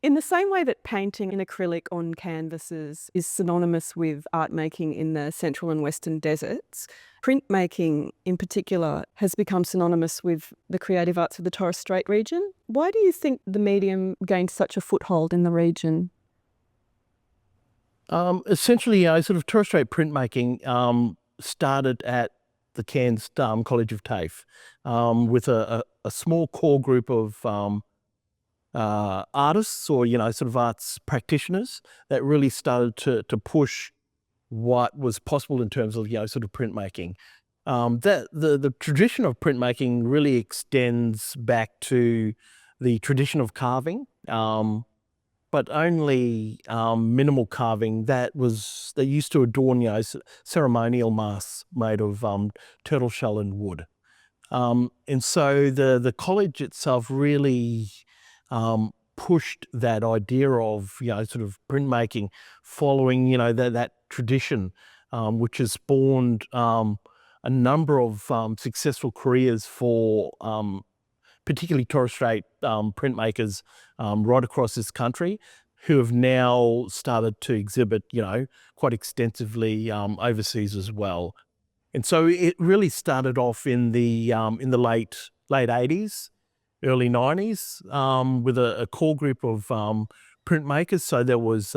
In the same way that painting in acrylic on canvases is synonymous with art making in the central and western deserts, printmaking in particular has become synonymous with the creative arts of the Torres Strait region. Why do you think the medium gained such a foothold in the region? Essentially, sort of Torres Strait printmaking started at the Cairns College of TAFE with a small core group of artists or, sort of arts practitioners that really started to push what was possible in terms of, sort of printmaking. That the tradition of printmaking really extends back to the tradition of carving. But only minimal carving they used to adorn, ceremonial masks made of turtle shell and wood. And so the college itself really pushed that idea of, sort of printmaking following, that tradition, which has spawned a number of successful careers for particularly Torres Strait printmakers right across this country, who have now started to exhibit, quite extensively overseas as well. And so it really started off in the late 80s, early 90s, with a core group of printmakers. So there was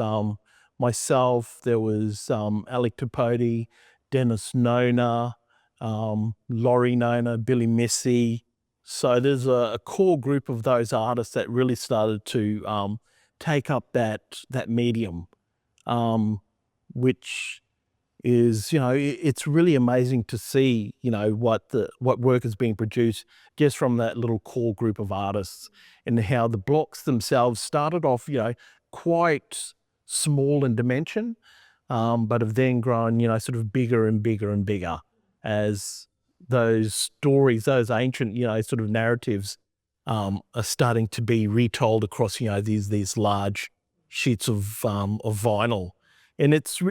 myself, there was Alec Tapodi, Dennis Nona, Laurie Nona, Billy Missy. So there's a core group of those artists that really started to take up that medium, which is, it's really amazing to see, what work is being produced just from that little core group of artists, and how the blocks themselves started off, quite small in dimension, but have then grown, sort of bigger and bigger and bigger as those stories, those ancient, sort of narratives, are starting to be retold across, these large sheets of vinyl. And it's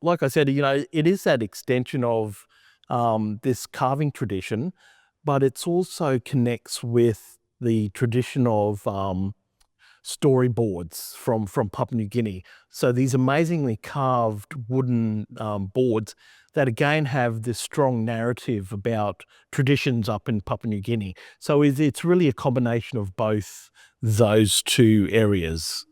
like I said, it is that extension of this carving tradition, but it's also connects with the tradition of storyboards from Papua New Guinea. So these amazingly carved wooden boards that again have this strong narrative about traditions up in Papua New Guinea. So it's really a combination of both those two areas.